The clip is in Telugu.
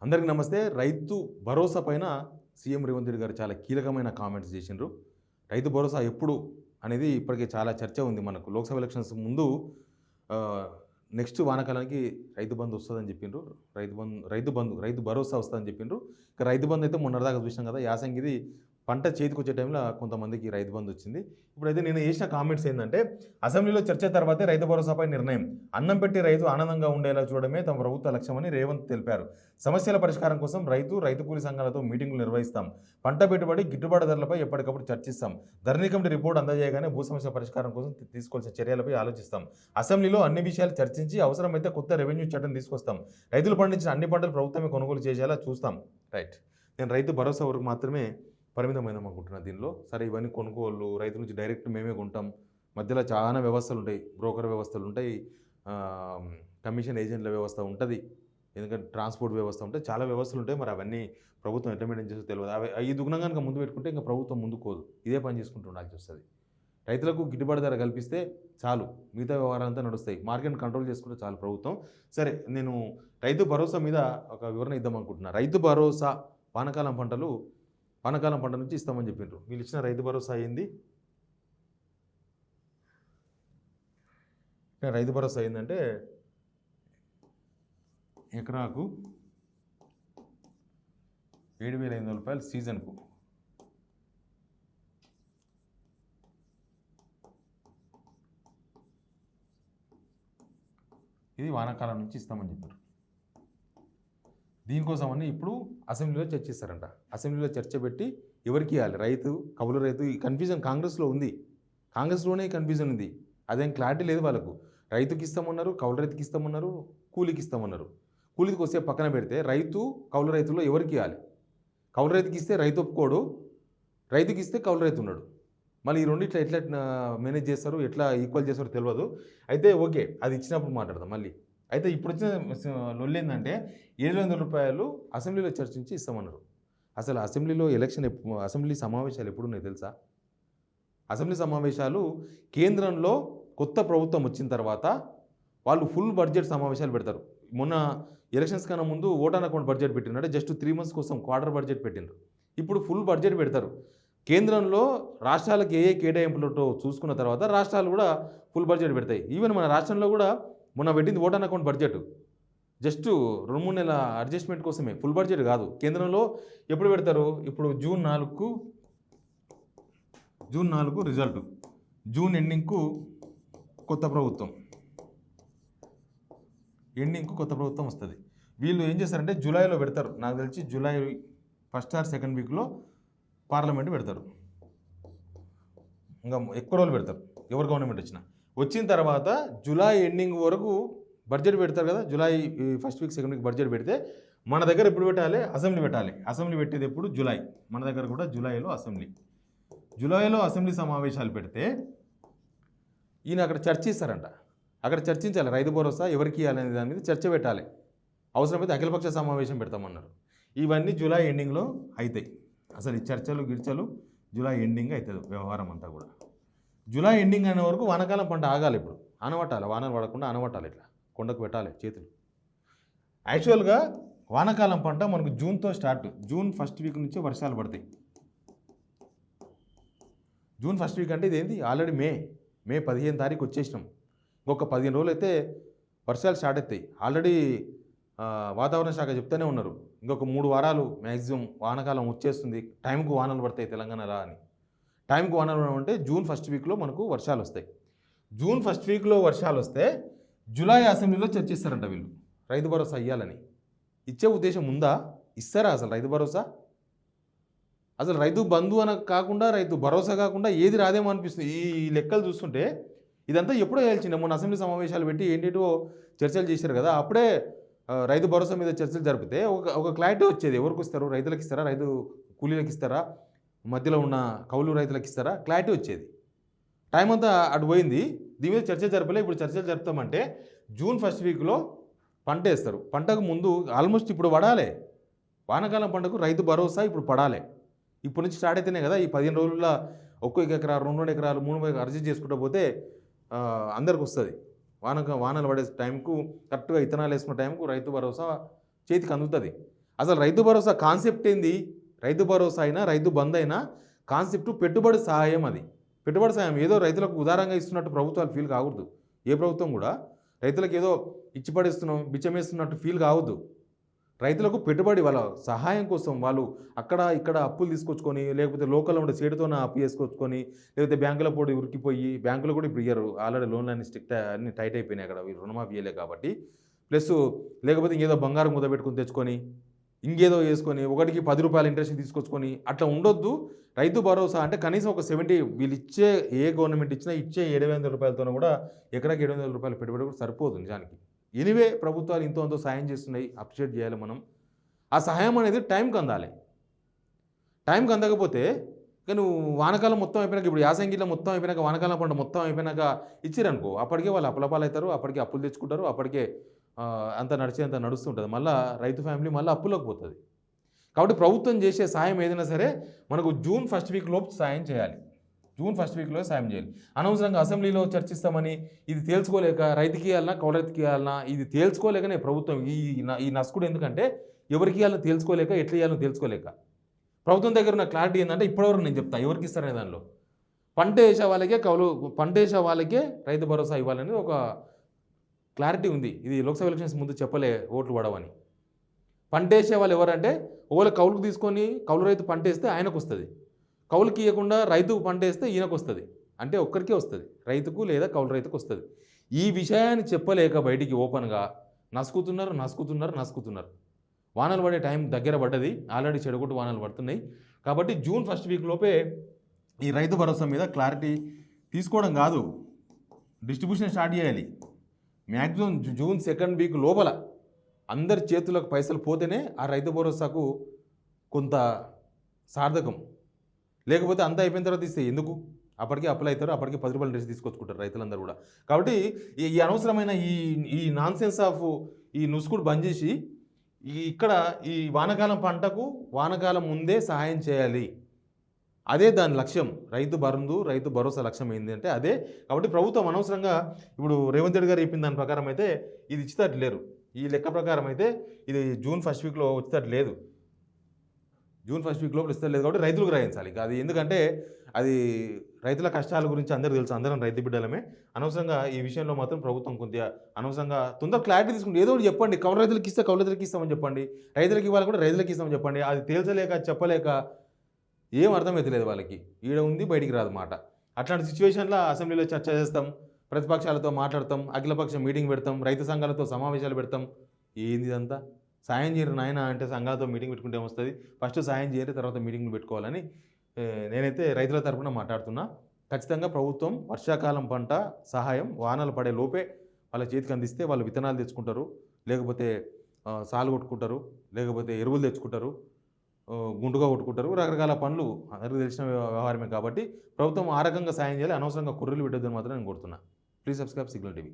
అందరికీ నమస్తే. రైతు భరోసా పైన సీఎం రేవంత్ రెడ్డి గారు చాలా కీలకమైన కామెంట్స్ చేసిండ్రు. రైతు భరోసా ఎప్పుడు అనేది ఇప్పటికే చాలా చర్చ ఉంది. మనకు లోక్సభ ఎలక్షన్స్ ముందు నెక్స్ట్ వానాకాలానికి రైతు బంధు వస్తుందని చెప్పిండ్రు. రైతు భరోసా వస్తుందని చెప్పిండ్రు. ఇక రైతు బంధు అయితే మొన్నటిదాకా చూసినాం కదా, యాసంగిది పంట చేతికి వచ్చే టైంలో కొంతమందికి రైతు బంధు వచ్చింది. ఇప్పుడైతే నేను చేసిన కామెంట్స్ ఏంటంటే, అసెంబ్లీలో చర్చ తర్వాతే రైతు భరోసాపై నిర్ణయం. అన్నం పెట్టి రైతు ఆనందంగా ఉండేలా చూడడమే తమ ప్రభుత్వ లక్ష్యమని రేవంత్ తెలిపారు. సమస్యల పరిష్కారం కోసం రైతు కూలీ సంఘాలతో మీటింగులు నిర్వహిస్తాం. పంట పెట్టుబడి గిట్టుబాటు ధరలపై ఎప్పటికప్పుడు చర్చిస్తాం. ధరణి కమిటీ రిపోర్ట్ అందజేయగానే భూ సమస్యల పరిష్కారం కోసం తీసుకోవాల్సిన చర్యలపై ఆలోచిస్తాం. అసెంబ్లీలో అన్ని విషయాలు చర్చించి అవసరమైతే కొత్త రెవెన్యూ చట్టం తీసుకొస్తాం. రైతులు పండించిన అన్ని పంటలు ప్రభుత్వమే కొనుగోలు చేసేలా చూస్తాం. రైట్, నేను రైతు భరోసా వరకు మాత్రమే పరిమితమైందాం అనుకుంటున్నా దీనిలో. సరే, ఇవన్నీ కొనుగోళ్ళు రైతు నుంచి డైరెక్ట్ మేమే కొంటాం. మధ్యలో చాలా వ్యవస్థలు ఉంటాయి, బ్రోకర్ వ్యవస్థలు ఉంటాయి, కమిషన్ ఏజెంట్ల వ్యవస్థ ఉంటుంది, ఎందుకంటే ట్రాన్స్పోర్ట్ వ్యవస్థ ఉంటాయి, చాలా వ్యవస్థలు ఉంటాయి. మరి అవన్నీ ప్రభుత్వం ఎట్లా మెయింటైన్ చేస్తే తెలియదు. అవి దుగ్నం కనుక ముందు పెట్టుకుంటే ఇంకా ప్రభుత్వం ముందుకోదు, ఇదే పని చేసుకుంటూ ఉండాల్సి వస్తుంది. రైతులకు గిట్టుబాటు ధర కల్పిస్తే చాలు, మిగతా వ్యవహారాలంతా నడుస్తాయి. మార్కెట్ కంట్రోల్ చేసుకుంటే చాలు ప్రభుత్వం. సరే, నేను రైతు భరోసా మీద ఒక వివరణ ఇద్దాం అనుకుంటున్నా. రైతు భరోసా వానాకాలం పంట నుంచి ఇస్తామని చెప్పిండ్రు. వీళ్ళు ఇచ్చిన రైతు భరోసా అయింది. రైతు భరోసా అయిందంటే ఎకరాకు 7,500 రూపాయలు సీజన్కు. ఇది వానాకాలం నుంచి ఇస్తామని చెప్పారు. దీనికోసమని ఇప్పుడు అసెంబ్లీలో చర్చిస్తారంట. అసెంబ్లీలో చర్చ పెట్టి ఎవరికి ఇవ్వాలి, రైతు, కౌలు రైతు, ఈ కన్ఫ్యూజన్ కాంగ్రెస్లో ఉంది. కాంగ్రెస్లోనే కన్ఫ్యూజన్ ఉంది. అదేం క్లారిటీ లేదు వాళ్ళకు. రైతుకి ఇస్తామన్నారు, కౌలు రైతుకి ఇస్తామన్నారు, కూలికి ఇస్తామన్నారు. కూలికి వస్తే పక్కన పెడితే రైతు, కౌలు రైతుల్లో ఎవరికి ఇవ్వాలి? కౌలు రైతుకి ఇస్తే రైతు ఒప్పుకోడు, రైతుకి ఇస్తే కౌలు రైతు ఉన్నాడు. మళ్ళీ ఈ రెండు ఎట్లా మేనేజ్ చేస్తారు, ఎట్లా ఈక్వల్ చేస్తారో తెలియదు. అయితే ఓకే, అది ఇచ్చినప్పుడు మాట్లాడదాం మళ్ళీ. అయితే ఇప్పుడు వచ్చిన లొల్లి ఏంటంటే 700 రూపాయలు అసెంబ్లీలో చర్చించి ఇస్తామన్నారు. అసలు అసెంబ్లీలో అసెంబ్లీ సమావేశాలు ఎప్పుడున్నాయి తెలుసా? అసెంబ్లీ సమావేశాలు కేంద్రంలో కొత్త ప్రభుత్వం వచ్చిన తర్వాత వాళ్ళు ఫుల్ బడ్జెట్ సమావేశాలు పెడతారు. మొన్న ఎలక్షన్స్ కన్నా ముందు ఓటాన్ అకౌంట్ బడ్జెట్ పెట్టినారు, జస్ట్ 3 months కోసం క్వార్టర్ బడ్జెట్ పెట్టినారు. ఇప్పుడు ఫుల్ బడ్జెట్ పెడతారు. కేంద్రంలో రాష్ట్రాలకు ఏ కేటాయింపులతో చూసుకున్న తర్వాత రాష్ట్రాలు కూడా ఫుల్ బడ్జెట్ పెడతాయి. ఈవెన్ మన రాష్ట్రంలో కూడా మొన్న పెట్టింది ఓటాన్ అకౌంట్ బడ్జెట్ జస్ట్ 2-3 నెలల అడ్జస్ట్మెంట్ కోసమే, ఫుల్ బడ్జెట్ కాదు. కేంద్రంలో ఎప్పుడు పెడతారు? ఇప్పుడు జూన్ 4 రిజల్ట్, జూన్ ఎండింగ్కు కొత్త ప్రభుత్వం వస్తుంది. వీళ్ళు ఏం చేస్తారంటే జూలైలో పెడతారు. నాకు తెలిసి జూలై 1st or 2nd వీక్లో పార్లమెంట్ పెడతారు. ఇంకా ఎక్కువ రోజులు పెడతారు ఎవరు గవర్నమెంట్ వచ్చిన తర్వాత జూలై ఎండింగ్ వరకు బడ్జెట్ పెడతారు కదా. July 1st week 2nd week budget పెడితే మన దగ్గర ఎప్పుడు పెట్టాలి? అసెంబ్లీ పెట్టాలి. అసెంబ్లీ పెట్టేది ఎప్పుడు? జూలై. మన దగ్గర కూడా జూలైలో అసెంబ్లీ సమావేశాలు పెడితే ఈయన అక్కడ చర్చిస్తారంట. అక్కడ చర్చించాలి, రైతు భరోసా ఎవరికి ఇవ్వాలనే దాని మీద చర్చ పెట్టాలి. అవసరమైతే అఖిలపక్ష సమావేశం పెడతామన్నారు. ఇవన్నీ జూలై ఎండింగ్లో అవుతాయి. అసలు ఈ చర్చలు జూలై ఎండింగ్ అవుతుంది వ్యవహారం అంతా కూడా. జూలై ఎండింగ్ అనే వరకు వానాకాలం పంట ఆగాలి. ఇప్పుడు ఆనవట్టాలి, వానలు పడకుండా ఆనవట్టాలి, ఇట్లా కొండకు పెట్టాలి చేతులు. యాక్చువల్గా వానాకాలం పంట మనకు జూన్తో స్టార్ట్. జూన్ 1st week నుంచి వర్షాలు పడతాయి. జూన్ 1st week అంటే ఇదేంటి, ఆల్రెడీ మే 15 తారీఖు వచ్చేసినాం. ఇంకొక 15 రోజులు అయితే వర్షాలు స్టార్ట్ అవుతాయి. ఆల్రెడీ వాతావరణ శాఖ చెప్తూనే ఉన్నారు, ఇంకొక 3 వారాలు మ్యాక్సిమం వానాకాలం వచ్చేస్తుంది, టైంకు వానలు పడతాయి తెలంగాణలో అని. టైంకు వానలు అంటే జూన్ 1st weekలో మనకు వర్షాలు వస్తాయి. జూన్ 1st weekలో వర్షాలు వస్తే జూలై అసెంబ్లీలో చర్చిస్తారంట వీళ్ళు రైతు భరోసా ఇవ్వాలని. ఇచ్చే ఉద్దేశం ఉందా? ఇస్తారా అసలు రైతు భరోసా? అసలు రైతు బంధు అని కాకుండా రైతు భరోసా కాకుండా ఏది రాదేమో అనిపిస్తుంది ఈ లెక్కలు చూస్తుంటే. ఇదంతా ఎప్పుడో వేయాల్సిందే. మొన్న అసెంబ్లీ సమావేశాలు పెట్టి ఏంటో చర్చలు చేశారు కదా, అప్పుడే రైతు భరోసా మీద చర్చలు జరిపితే ఒక క్లారిటీ వచ్చేది. ఎవరికి ఇస్తారు? రైతులకు ఇస్తారా, రైతు కూలీలకు ఇస్తారా, మధ్యలో ఉన్న కౌలు రైతులకు ఇస్తారా? క్లారిటీ వచ్చేది. టైం అంతా అటు పోయింది, దీని మీద చర్చ జరపలే. ఇప్పుడు చర్చలు జరుపుతామంటే జూన్ 1st weekలో పంట వేస్తారు. పంటకు ముందు ఆల్మోస్ట్ ఇప్పుడు పడాలి. వానాకాలం పంటకు రైతు భరోసా ఇప్పుడు పడాలి. ఇప్పటి నుంచి స్టార్ట్ అయితేనే కదా ఈ 15 రోజుల్లో ఒక్కొక్క ఎకరా 2 ఎకరాలు 3 ఎకరాలు అడ్జస్ట్ చేసుకుంటూ పోతే అందరికి వస్తుంది. వానలు పడే టైంకు కరెక్ట్గా విత్తనాలు వేసుకున్న టైంకు రైతు భరోసా చేతికి అందుతుంది. అసలు రైతు భరోసా కాన్సెప్ట్ ఏంది? రైతు భరోసా అయినా రైతు బంద్ అయినా కాన్సెప్ట్ పెట్టుబడి సహాయం అది. పెట్టుబడి సహాయం ఏదో రైతులకు ఉదారంగా ఇస్తున్నట్టు ప్రభుత్వాలు ఫీల్ కాకూడదు. ఏ ప్రభుత్వం కూడా రైతులకు ఏదో ఇచ్చి పడేస్తున్నాం, బిచ్చమేస్తున్నట్టు ఫీల్ కావద్దు. రైతులకు పెట్టుబడి వాళ్ళ సహాయం కోసం వాళ్ళు అక్కడ ఇక్కడ అప్పులు తీసుకొచ్చుకొని, లేకపోతే లోకల్‌లో ఉండే సేటుతోన అప్పు చేసుకొచ్చుకొని, లేకపోతే బ్యాంకుల పొడి ఉరికిపోయి, బ్యాంకులు కూడా ఇప్పుడు ఇయ్యరు. ఆల్రెడీ లోన్‌లన్నీ అన్నీ టైట్ అయిపోయినాయి అక్కడ. వీళ్ళు రుణమాఫీ చేయలే కాబట్టి. ప్లస్సు లేకపోతే ఇంకేదో బంగారం కుదబెట్టుకొని తెచ్చుకొని, ఇంకేదో చేసుకొని, ఒకటికి ₹10 ఇంట్రెస్ట్ తీసుకొచ్చుకొని అట్లా ఉండొద్దు. రైతు భరోసా అంటే కనీసం ఒక 70 వీళ్ళిచ్చే ఏ గవర్నమెంట్ ఇచ్చినా ఇచ్చే ₹700తోన కూడా ఎకరాకి ₹700 పెట్టుబడి కూడా సరిపోదు నిజానికి. ఎనీవే ప్రభుత్వాలు ఇంతో అంతో సాయం చేస్తున్నాయి. అప్రిషియేట్ చేయాలి మనం. ఆ సహాయం అనేది టైంకి అందాలి. టైంకి అందకపోతే ఇక నువ్వు వానాకాలం మొత్తం అయిపోయినాక ఇప్పుడు యాసంగిలో మొత్తం అయిపోయినాక వానాకాలం పంట మొత్తం అయిపోయినాక ఇచ్చిరనుకో అప్పటికే వాళ్ళు అప్పులపాలవుతారు. అప్పటికే అప్పులు తెచ్చుకుంటారు. అప్పటికే అంతా నడిచేంత నడుస్తుంటుంది. మళ్ళా రైతు ఫ్యామిలీ మళ్ళీ అప్పులోకి పోతుంది. కాబట్టి ప్రభుత్వం చేసే సాయం ఏదైనా సరే మనకు జూన్ ఫస్ట్ వీక్ లోపు సాయం చేయాలి. జూన్ ఫస్ట్ వీక్లో సాయం చేయాలి. అనవసరంగా అసెంబ్లీలో చర్చిస్తామని ఇది తేల్చుకోలేక రైతుకి ఇవ్వాలన్నా కౌలుకి ఇవ్వాలన్నా ఇది తేల్చుకోలేకనే ప్రభుత్వం ఈ నస్కుడు ఎందుకంటే ఎవరికి ఇవ్వాలని తేల్చుకోలేక ఎట్లా ఇవ్వాలని తేల్చుకోలేక ప్రభుత్వం దగ్గర ఉన్న క్లారిటీ ఏంటంటే ఇప్పటివరకు నేను చెప్తా ఎవరికి ఇస్తారనే దానిలో పంట వేసే వాళ్ళకే రైతు భరోసా ఇవ్వాలని ఒక క్లారిటీ ఉంది. ఇది లోక్సభ ఎలక్షన్స్ ముందు చెప్పలే ఓట్లు పడవని. పంట వేసే వాళ్ళు ఎవరంటే ఒకవేళ కౌలుకు తీసుకొని కౌలు రైతు పంట వేస్తే ఆయనకు వస్తుంది, కౌలుకి ఇవ్వకుండా రైతుకు పంట వేస్తే ఈయనకు వస్తుంది. అంటే ఒక్కరికే వస్తుంది, రైతుకు లేదా కౌలు రైతుకు వస్తుంది. ఈ విషయాన్ని చెప్పలేక బయటికి ఓపెన్గా నసుకుతున్నారు. వానలు పడే టైం దగ్గర పడ్డది. ఆల్రెడీ చెడగొట్టు వానలు పడుతున్నాయి. కాబట్టి జూన్ ఫస్ట్ వీక్ లోపే ఈ రైతు భరోసా మీద క్లారిటీ తీసుకోవడం కాదు, డిస్ట్రిబ్యూషన్ స్టార్ట్ చేయాలి. మ్యాక్సిమం జూన్ సెకండ్ వీక్ లోపల అందరి చేతులకు పైసలు పోతేనే ఆ రైతు భరోసాకు కొంత సార్థకం. లేకపోతే అంతా అయిపోయిన తర్వాత ఇస్తే ఎందుకు? అప్పటికే అప్పులు అవుతారు, అప్పటికే ₹10 డ్రెస్ తీసుకొచ్చుకుంటారు రైతులందరూ కూడా. కాబట్టి ఈ అనవసరమైన ఈ నాన్సెన్స్ ఆఫ్ ఈ నుసుకుడు బంద్ చేసి ఇక్కడ ఈ వానాకాలం పంటకు వానాకాలం ముందే సహాయం చేయాలి. అదే దాని లక్ష్యం. రైతు భరోసా లక్ష్యం ఏంటి అంటే అదే. కాబట్టి ప్రభుత్వం అనవసరంగా ఇప్పుడు రేవంత్ రెడ్డి గారు చెప్పిన దాని ప్రకారం అయితే ఇది ఇచ్చేటట్టు లేరు. ఈ లెక్క ప్రకారం అయితే ఇది జూన్ ఫస్ట్ వీక్లో వచ్చేటట్టు లేదు. జూన్ ఫస్ట్ వీక్ లోపల ఇస్తలేదు కాబట్టి రైతులకు రాయించాలి. అది ఎందుకంటే అది రైతుల కష్టాల గురించి అందరికీ తెలుసు, అందరం రైతు బిడ్డలమే. అనవసరంగా ఈ విషయంలో మాత్రం ప్రభుత్వం కొద్దిగా అనవసరంగా తొందర క్లారిటీ తీసుకుంటే ఏదో ఒకటి చెప్పండి. కౌలు రైతులకు ఇస్తే కౌలు రైతులకు ఇస్తామని చెప్పండి, రైతులకు ఇవ్వాలి కూడా రైతులకు ఇస్తామని చెప్పండి. అది తేల్చలేక చెప్పలేక ఏం అర్థమవుతలేదు వాళ్ళకి. ఈడ ఉంది బయటికి రాదు మాట. అట్లాంటి సిచ్యువేషన్లో అసెంబ్లీలో చర్చ చేస్తాం, ప్రతిపక్షాలతో మాట్లాడతాం, అఖిలపక్ష మీటింగ్ పెడతాం, రైతు సంఘాలతో సమావేశాలు పెడతాం. ఏంది ఇదంతా? సాయం చేయరు నాయన అంటే సంఘాలతో మీటింగ్ పెట్టుకుంటే వస్తుంది. ఫస్ట్ సాయం చేయరు, తర్వాత మీటింగ్లు పెట్టుకోవాలని నేనైతే రైతుల తరఫున మాట్లాడుతున్నా. ఖచ్చితంగా ప్రభుత్వం వర్షాకాలం పంట సహాయం వానలు పడే లోపే వాళ్ళ చేతికి అందిస్తే వాళ్ళు విత్తనాలు తెచ్చుకుంటారు, లేకపోతే సాలు కొట్టుకుంటారు, లేకపోతే ఎరువులు తెచ్చుకుంటారు, గుండుగా కొట్టుకుంటారు. రకరకాల పనులు అందరికీ తెలిసిన వ్యవహారమే. కాబట్టి ప్రభుత్వం ఆ రకంగా సాయం చేయాలి. అనవసరంగా కుర్రలు పెట్టొద్దని మాత్రం నేను కోరుతున్నా. Please subscribe signal TV.